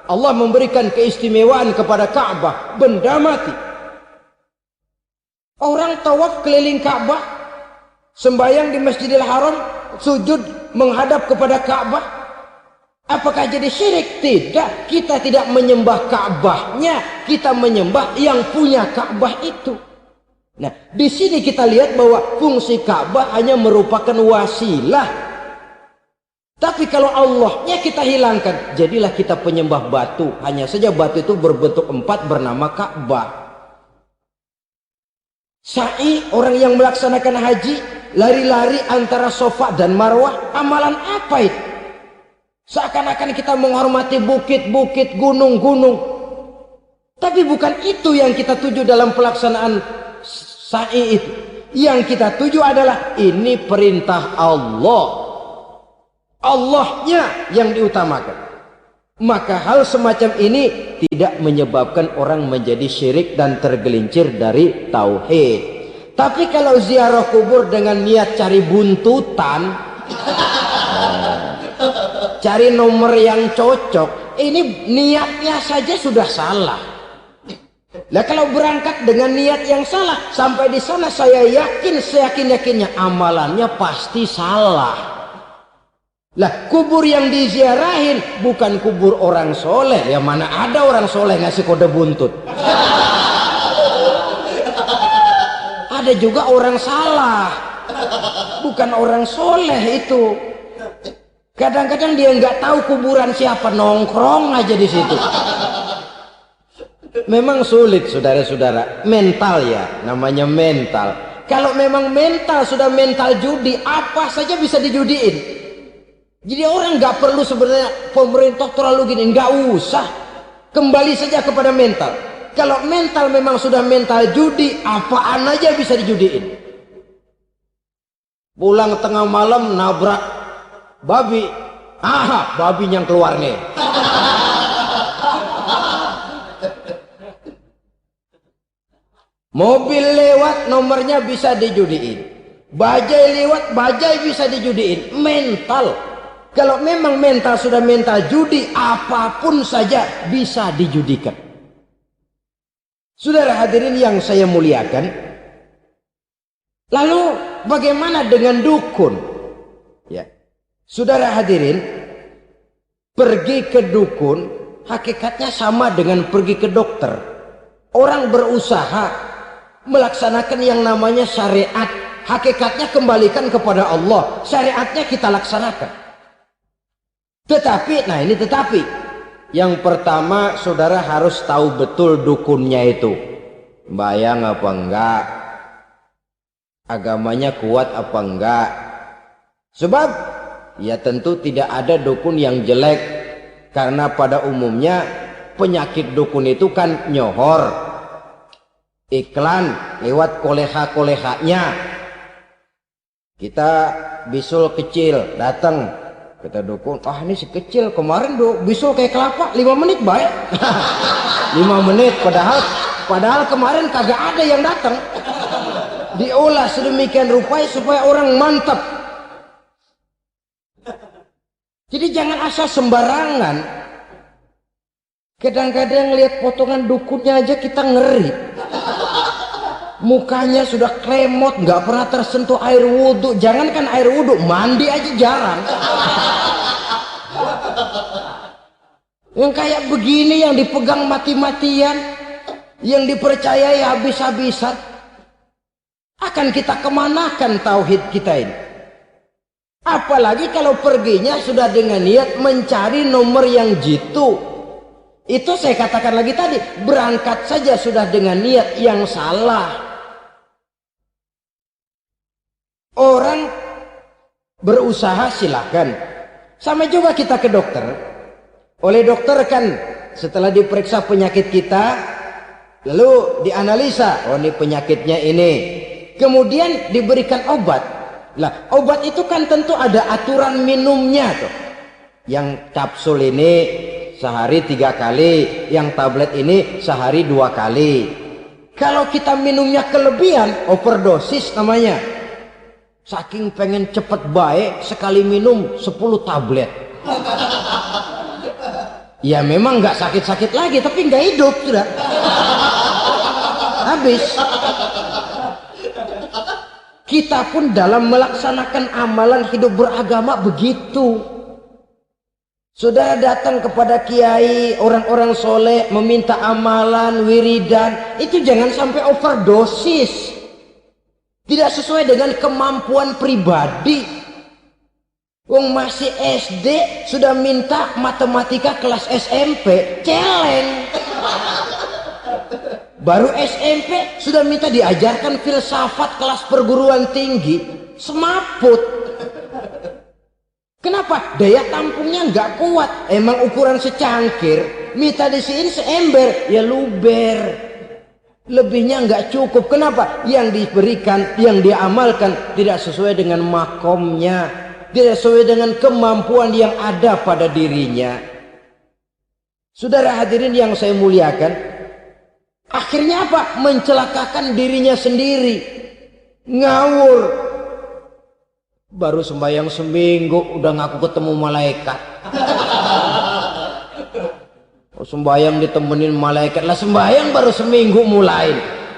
Allah memberikan keistimewaan kepada Ka'bah, benda mati. Orang tawaf keliling Ka'bah, sembahyang di Masjidil Haram, sujud menghadap kepada Ka'bah. Apakah jadi syirik? Tidak. Kita tidak menyembah Ka'bahnya, kita menyembah yang punya Ka'bah itu. Nah, di sini kita lihat bahwa fungsi Ka'bah hanya merupakan wasilah. Tapi kalau Allahnya kita hilangkan, jadilah kita penyembah batu. Hanya saja batu itu berbentuk 4 bernama Ka'bah. Sa'i, orang yang melaksanakan haji, lari-lari antara Safa dan Marwah, amalan apa itu? Seakan-akan kita menghormati bukit-bukit, gunung-gunung. Tapi bukan itu yang kita tuju dalam pelaksanaan sa'i itu. Yang kita tuju adalah ini perintah Allah. Allahnya yang diutamakan. Maka hal semacam ini tidak menyebabkan orang menjadi syirik dan tergelincir dari tauhid. Tapi kalau ziarah kubur dengan niat cari buntutan, cari nomor yang cocok, ini niatnya saja sudah salah. Nah, kalau berangkat dengan niat yang salah, sampai di sana saya yakin, seyakin-yakinnya amalannya pasti salah. Lah, kubur yang diziarahin bukan kubur orang soleh. Ya mana ada orang soleh ngasih kode buntut. Ada juga orang salah, bukan orang soleh itu. Kadang-kadang dia nggak tahu kuburan siapa, nongkrong aja di situ. Memang sulit, saudara-saudara. Mental ya, namanya mental. Kalau memang mental sudah mental judi, apa saja bisa dijudiin. Jadi orang nggak perlu sebenarnya pemerintah terlalu gini, nggak usah. Kembali saja kepada mental. Kalau mental memang sudah mental judi, apaan aja bisa dijudiin. Pulang tengah malam nabrak babi, babi yang keluar nih. Mobil lewat nomornya bisa dijudiin, bajai lewat bajai bisa dijudiin. Mental, kalau memang mental sudah mental judi, apapun saja bisa dijudikan. Saudara hadirin yang saya muliakan, lalu bagaimana dengan dukun? Ya, saudara hadirin, pergi ke dukun hakikatnya sama dengan pergi ke dokter. Orang berusaha melaksanakan yang namanya syariat, hakikatnya kembalikan kepada Allah. Syariatnya kita laksanakan. Tetapi, nah ini tetapi, yang pertama saudara harus tahu betul dukunnya itu bayang apa enggak, agamanya kuat apa enggak. Sebab ya tentu tidak ada dukun yang jelek, karena pada umumnya penyakit dukun itu kan nyohor, iklan lewat koleha-kolehanya. Kita bisul kecil datang, kata dukun, ini si kecil kemarin bisul kayak kelapa 5 menit baik. 5 menit padahal kemarin kagak ada yang datang. Diolah sedemikian rupa supaya orang mantap. Jadi jangan asal sembarangan. Kadang-kadang lihat potongan dukunnya aja kita ngeri. Mukanya sudah kremot, nggak pernah tersentuh air wudhu. Jangankan air wudhu, mandi aja jarang. Yang kayak begini yang dipegang mati-matian, yang dipercayai habis-habisan, akan kita kemanakan tauhid kita ini? Apalagi kalau perginya sudah dengan niat mencari nomor yang jitu. Itu saya katakan lagi tadi, berangkat saja sudah dengan niat yang salah. Orang berusaha silahkan. Sama juga kita ke dokter. Oleh dokter kan setelah diperiksa penyakit kita, lalu dianalisa, oh ini penyakitnya ini. Kemudian diberikan obat. Lah, obat itu kan tentu ada aturan minumnya tuh. Yang kapsul ini sehari 3 kali, yang tablet ini sehari 2 kali. Kalau kita minumnya kelebihan, overdosis namanya. Saking pengen cepet baik, sekali minum 10 tablet. Ya memang nggak sakit-sakit lagi, tapi nggak hidup sudah. Habis. Kita pun dalam melaksanakan amalan hidup beragama begitu. Sudah datang kepada kiai, orang-orang soleh, meminta amalan, wiridan, itu jangan sampai overdosis. Tidak sesuai dengan kemampuan pribadi. Wong masih SD sudah minta matematika kelas SMP, celeng. Baru SMP sudah minta diajarkan filsafat kelas perguruan tinggi, semaput. Kenapa? Daya tampungnya nggak kuat. Emang ukuran secangkir, minta disiin seember, ya luber. Lebihnya nggak cukup. Kenapa? Yang diberikan, yang diamalkan tidak sesuai dengan makomnya, tidak sesuai dengan kemampuan yang ada pada dirinya. Saudara hadirin yang saya muliakan, akhirnya apa? Mencelakakan dirinya sendiri. Ngawur. Baru sembahyang seminggu udah ngaku ketemu malaikat. Sembahyang ditemenin malaikat. Lah sembahyang baru seminggu mulai.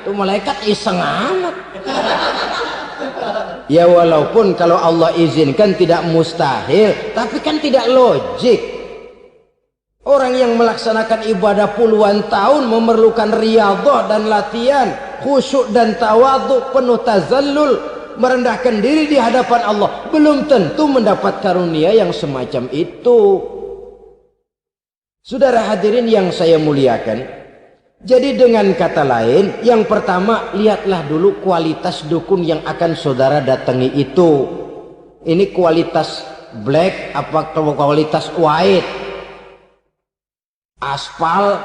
Tuh malaikat iseng amat. Ya walaupun kalau Allah izinkan tidak mustahil, tapi kan tidak logik. Orang yang melaksanakan ibadah puluhan tahun memerlukan riyadhah dan latihan, khusyuk dan tawadhu, penuh tazallul, merendahkan diri di hadapan Allah, belum tentu mendapat karunia yang semacam itu. Saudara hadirin yang saya muliakan, jadi dengan kata lain, yang pertama lihatlah dulu kualitas dukun yang akan saudara datangi itu. Ini kualitas black apa kualitas white, aspal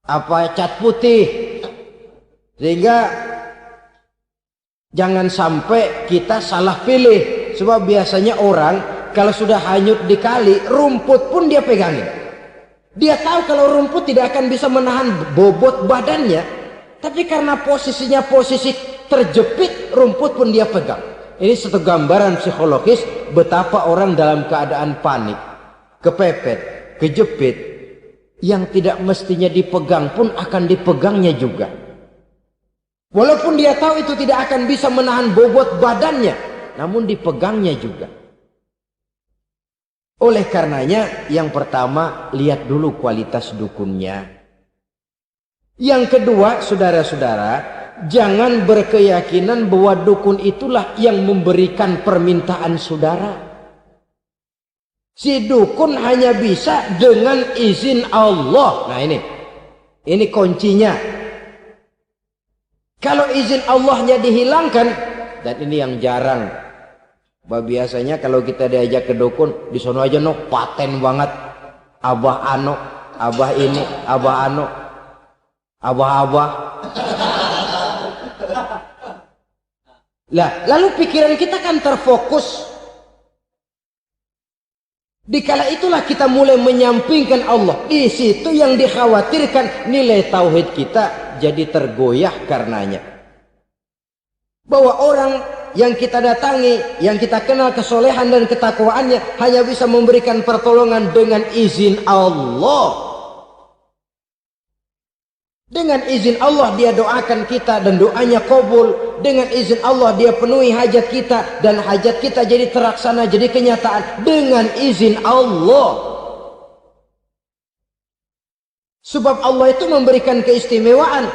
apa cat putih, sehingga jangan sampai kita salah pilih. Sebab biasanya orang kalau sudah hanyut di kali, rumput pun dia pegangin. Dia tahu kalau rumput tidak akan bisa menahan bobot badannya, tapi karena posisinya posisi terjepit, rumput pun dia pegang. Ini satu gambaran psikologis betapa orang dalam keadaan panik, kepepet, kejepit, yang tidak mestinya dipegang pun akan dipegangnya juga. Walaupun dia tahu itu tidak akan bisa menahan bobot badannya, namun dipegangnya juga. Oleh karenanya, yang pertama, lihat dulu kualitas dukunnya. Yang kedua, saudara-saudara, jangan berkeyakinan bahwa dukun itulah yang memberikan permintaan saudara. Si dukun hanya bisa dengan izin Allah. Nah ini kuncinya. Kalau izin Allahnya dihilangkan, dan ini yang jarang. Biasanya kalau kita diajak ke dukun, di sono aja no paten banget, abah ano, abah ini, abah ano, abah. Lah, lalu pikiran kita kan terfokus. Dikala itulah kita mulai menyampingkan Allah. Di situ yang dikhawatirkan nilai tauhid kita jadi tergoyah karenanya. Bahwa orang yang kita datangi, yang kita kenal kesolehan dan ketakwaannya, hanya bisa memberikan pertolongan dengan izin Allah. Dengan izin Allah dia doakan kita dan doanya kabul. Dengan izin Allah dia penuhi hajat kita dan hajat kita jadi terlaksana, jadi kenyataan dengan izin Allah. Sebab Allah itu memberikan keistimewaan.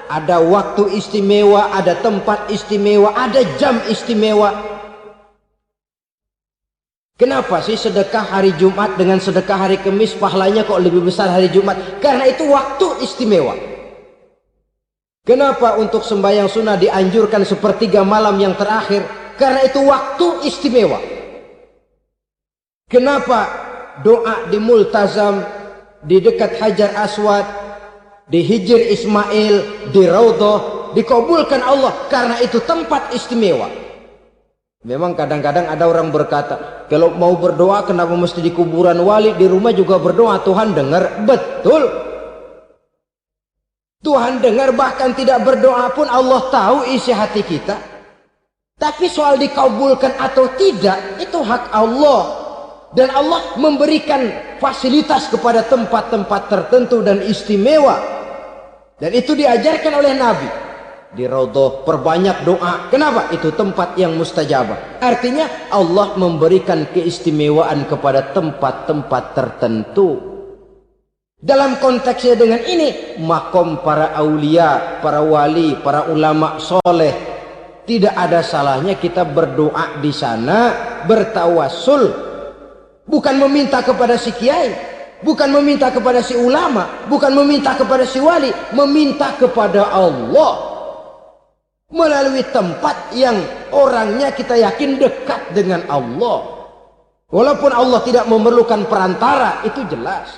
Ada waktu istimewa, ada tempat istimewa, ada jam istimewa. Kenapa sih sedekah hari Jumat dengan sedekah hari Kamis pahalanya kok lebih besar hari Jumat? Karena itu waktu istimewa. Kenapa untuk sembahyang sunnah dianjurkan sepertiga malam yang terakhir? Karena itu waktu istimewa. Kenapa doa di Multazam, di dekat Hajar Aswad, di Hijr Ismail, di Raudhah dikabulkan Allah? Karena itu tempat istimewa. Memang kadang-kadang ada orang berkata, kalau mau berdoa kenapa mesti di kuburan wali? Di rumah juga berdoa, Tuhan dengar. Betul, Tuhan dengar, bahkan tidak berdoa pun Allah tahu isi hati kita. Tapi soal dikabulkan atau tidak, itu hak Allah. Dan Allah memberikan fasilitas kepada tempat-tempat tertentu dan istimewa. Dan itu diajarkan oleh Nabi. Di Raudhah perbanyak doa. Kenapa? Itu tempat yang mustajabah. Artinya Allah memberikan keistimewaan kepada tempat-tempat tertentu. Dalam konteksnya dengan ini, makom para aulia, para wali, para ulama soleh, tidak ada salahnya kita berdoa di sana, bertawassul, bukan meminta kepada si kiai, bukan meminta kepada si ulama, bukan meminta kepada si wali, meminta kepada Allah melalui tempat yang orangnya kita yakin dekat dengan Allah. Walaupun Allah tidak memerlukan perantara, itu jelas.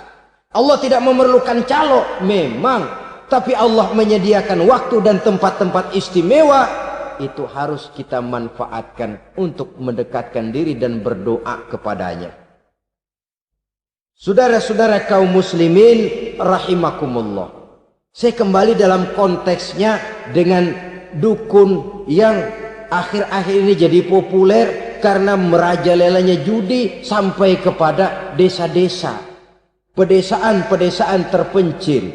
Allah tidak memerlukan calo, memang. Tapi Allah menyediakan waktu dan tempat-tempat istimewa. Itu harus kita manfaatkan untuk mendekatkan diri dan berdoa kepadanya. Saudara-saudara kaum muslimin rahimakumullah. Saya kembali dalam konteksnya dengan dukun yang akhir-akhir ini jadi populer karena merajalelanya judi sampai kepada desa-desa. Pedesaan-pedesaan terpencil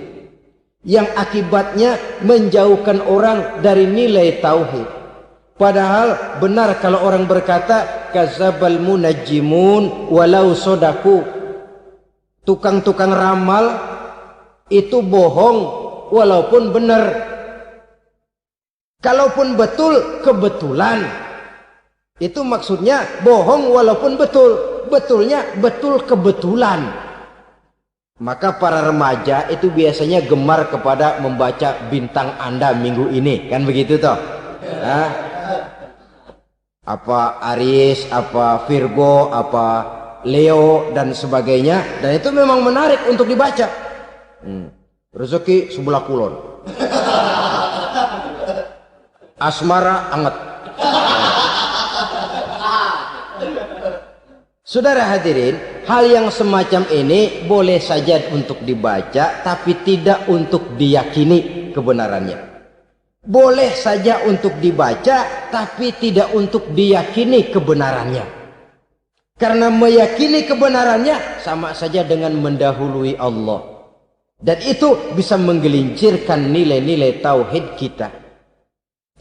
yang akibatnya menjauhkan orang dari nilai tauhid. Padahal benar kalau orang berkata kazabal munajjimun walau sodaku, tukang-tukang ramal itu bohong walaupun benar. Kalaupun betul, kebetulan. Itu maksudnya bohong walaupun betul, betulnya betul kebetulan. Maka para remaja itu biasanya gemar kepada membaca bintang Anda minggu ini, kan begitu toh? Nah, apa Aries, apa Virgo, apa Leo dan sebagainya, dan itu memang menarik untuk dibaca. Rezeki sebelah kulon, asmara anget. Saudara hadirin, hal yang semacam ini boleh saja untuk dibaca, tapi tidak untuk diyakini kebenarannya. Boleh saja untuk dibaca, tapi tidak untuk diyakini kebenarannya. Karena meyakini kebenarannya sama saja dengan mendahului Allah. Dan itu bisa menggelincirkan nilai-nilai tauhid kita.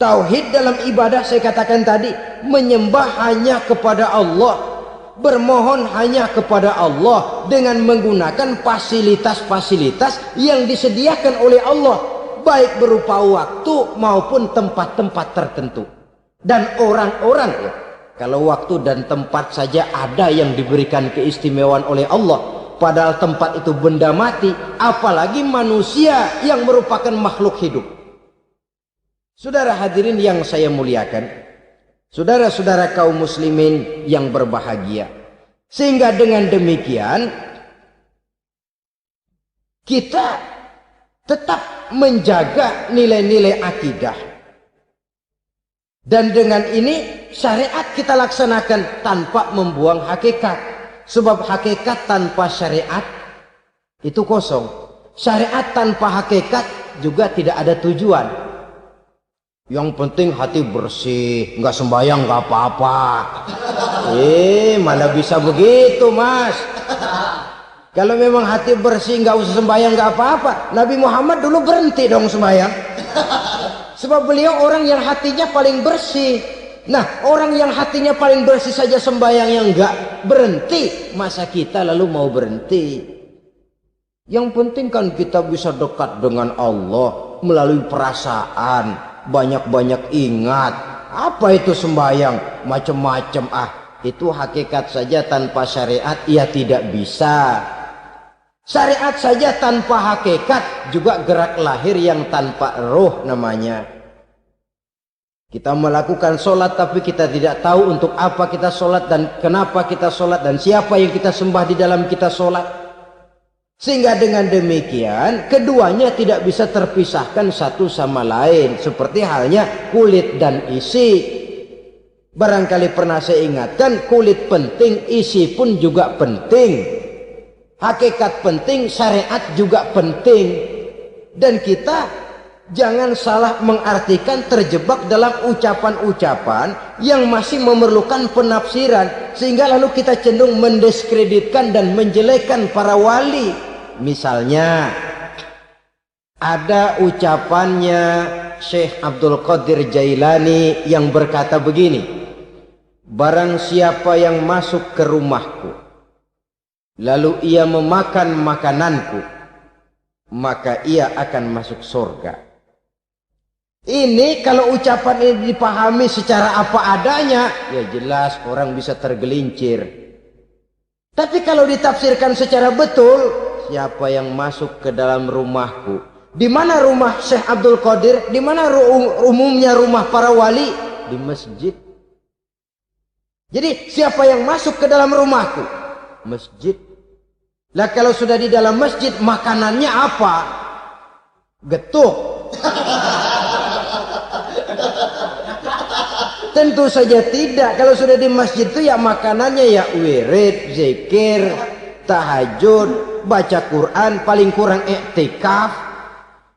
Tauhid dalam ibadah saya katakan tadi, menyembah hanya kepada Allah. Bermohon hanya kepada Allah dengan menggunakan fasilitas-fasilitas yang disediakan oleh Allah, baik berupa waktu maupun tempat-tempat tertentu. Dan orang-orang, ya, kalau waktu dan tempat saja ada yang diberikan keistimewaan oleh Allah, padahal tempat itu benda mati, apalagi manusia yang merupakan makhluk hidup. Saudara hadirin yang saya muliakan, saudara-saudara kaum muslimin yang berbahagia, sehingga dengan demikian kita tetap menjaga nilai-nilai akidah. Dan dengan ini syariat kita laksanakan tanpa membuang hakikat. Sebab hakikat tanpa syariat itu kosong. Syariat tanpa hakikat juga tidak ada tujuan. Yang penting hati bersih, nggak sembahyang nggak apa-apa. Mana bisa begitu, Mas? Kalau memang hati bersih nggak usah sembahyang nggak apa-apa. Nabi Muhammad dulu berhenti dong sembahyang. Sebab beliau orang yang hatinya paling bersih. Nah, orang yang hatinya paling bersih saja sembahyang yang nggak berhenti, masa kita lalu mau berhenti? Yang penting kan kita bisa dekat dengan Allah melalui perasaan, banyak-banyak ingat. Apa itu sembahyang? Macam-macam. Itu hakikat saja tanpa syariat, ya tidak bisa. Syariat saja tanpa hakikat juga gerak lahir yang tanpa roh namanya. Kita melakukan sholat tapi kita tidak tahu untuk apa kita sholat dan kenapa kita sholat dan siapa yang kita sembah di dalam kita sholat. Sehingga dengan demikian keduanya tidak bisa terpisahkan satu sama lain. Seperti halnya kulit dan isi. Barangkali pernah saya ingatkan, kulit penting, isi pun juga penting. Hakikat penting, syariat juga penting. Dan kita jangan salah mengartikan, terjebak dalam ucapan-ucapan yang masih memerlukan penafsiran, sehingga lalu kita cenderung mendiskreditkan dan menjelekkan para wali. Misalnya ada ucapannya Syekh Abdul Qadir Jailani yang berkata begini, barang siapa yang masuk ke rumahku lalu ia memakan makananku, maka ia akan masuk surga. Ini kalau ucapan ini dipahami secara apa adanya, ya jelas orang bisa tergelincir. Tapi kalau ditafsirkan secara betul, siapa yang masuk ke dalam rumahku? Di mana rumah Syekh Abdul Qadir? Di mana umumnya rumah para wali? Di masjid. Jadi siapa yang masuk ke dalam rumahku? Masjid. Lah kalau sudah di dalam masjid, makanannya apa? Getuk. Tentu saja tidak. Kalau sudah di masjid itu ya makanannya ya wirid, zikir, tahajud, baca Quran, paling kurang iktikaf.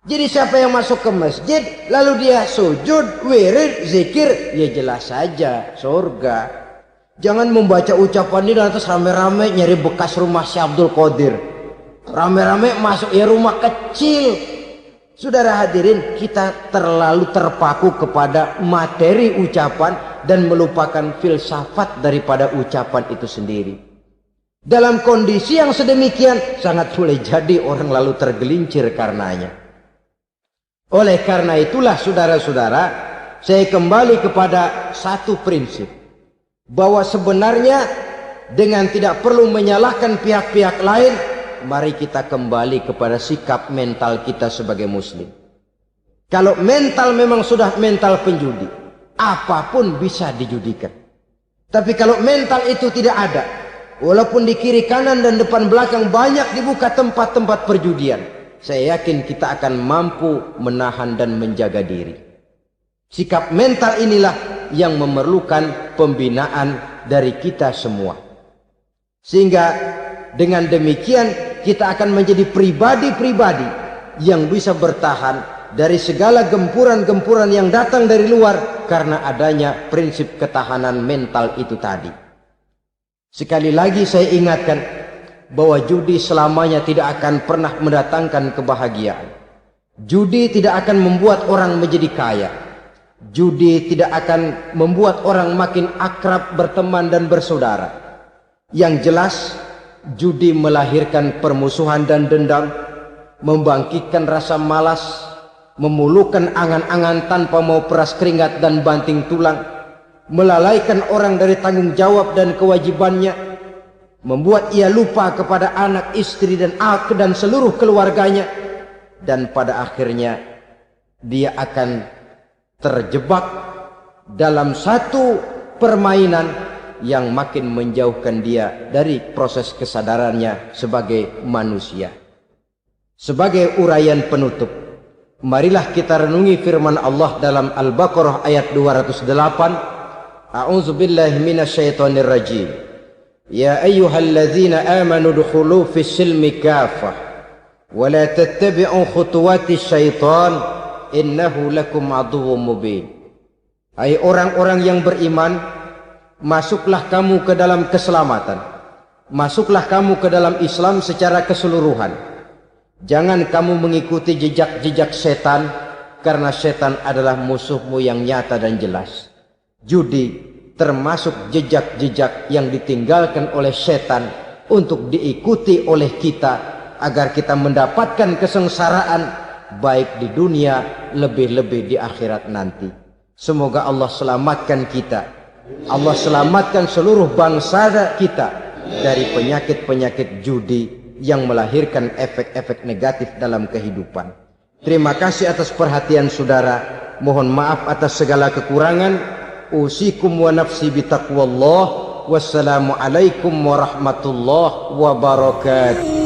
Jadi siapa yang masuk ke masjid lalu dia sujud, wirid, zikir, ya jelas saja surga. Jangan membaca ucapan ini lantas rame-rame nyari bekas rumah Syekh Abdul Qadir. Rame-rame masuk ya rumah kecil. Saudara hadirin, kita terlalu terpaku kepada materi ucapan dan melupakan filsafat daripada ucapan itu sendiri. Dalam kondisi yang sedemikian, sangat boleh jadi orang lalu tergelincir karenanya. Oleh karena itulah saudara-saudara, saya kembali kepada satu prinsip. Bahwa sebenarnya dengan tidak perlu menyalahkan pihak-pihak lain, mari kita kembali kepada sikap mental kita sebagai muslim. Kalau mental memang sudah mental penjudi, apapun bisa dijudikan. Tapi kalau mental itu tidak ada, walaupun di kiri kanan dan depan belakang banyak dibuka tempat-tempat perjudian, saya yakin kita akan mampu menahan dan menjaga diri. Sikap mental inilah yang memerlukan pembinaan dari kita semua. Sehingga dengan demikian kita akan menjadi pribadi-pribadi yang bisa bertahan dari segala gempuran-gempuran yang datang dari luar karena adanya prinsip ketahanan mental itu tadi. Sekali lagi saya ingatkan bahwa judi selamanya tidak akan pernah mendatangkan kebahagiaan. Judi tidak akan membuat orang menjadi kaya. Judi tidak akan membuat orang makin akrab berteman dan bersaudara. Yang jelas, judi melahirkan permusuhan dan dendam, membangkitkan rasa malas, memulukan angan-angan tanpa mau peras keringat dan banting tulang, melalaikan orang dari tanggung jawab dan kewajibannya, membuat ia lupa kepada anak, istri dan seluruh keluarganya, dan pada akhirnya dia akan terjebak dalam satu permainan yang makin menjauhkan dia dari proses kesadarannya sebagai manusia. Sebagai uraian penutup, marilah kita renungi firman Allah dalam Al-Baqarah ayat 208. A'udzubillahi minasyaitonir rajim. Ya ayyuhalladzina amanu dukhulu fis silmi kafah wa la tattabi'u khutuwatis syaitan innahu lakum aduwwum mubin. Hai orang-orang yang beriman, masuklah kamu ke dalam keselamatan. Masuklah kamu ke dalam Islam secara keseluruhan. Jangan kamu mengikuti jejak-jejak setan, karena setan adalah musuhmu yang nyata dan jelas. Judi termasuk jejak-jejak yang ditinggalkan oleh setan untuk diikuti oleh kita, agar kita mendapatkan kesengsaraan baik di dunia, lebih-lebih di akhirat nanti. Semoga Allah selamatkan kita, Allah selamatkan seluruh bangsa kita dari penyakit-penyakit judi yang melahirkan efek-efek negatif dalam kehidupan. Terima kasih atas perhatian saudara. Mohon maaf atas segala kekurangan. Usikum wa nafsi bitaqwallah. Wassalamualaikum warahmatullahi wabarakatuh.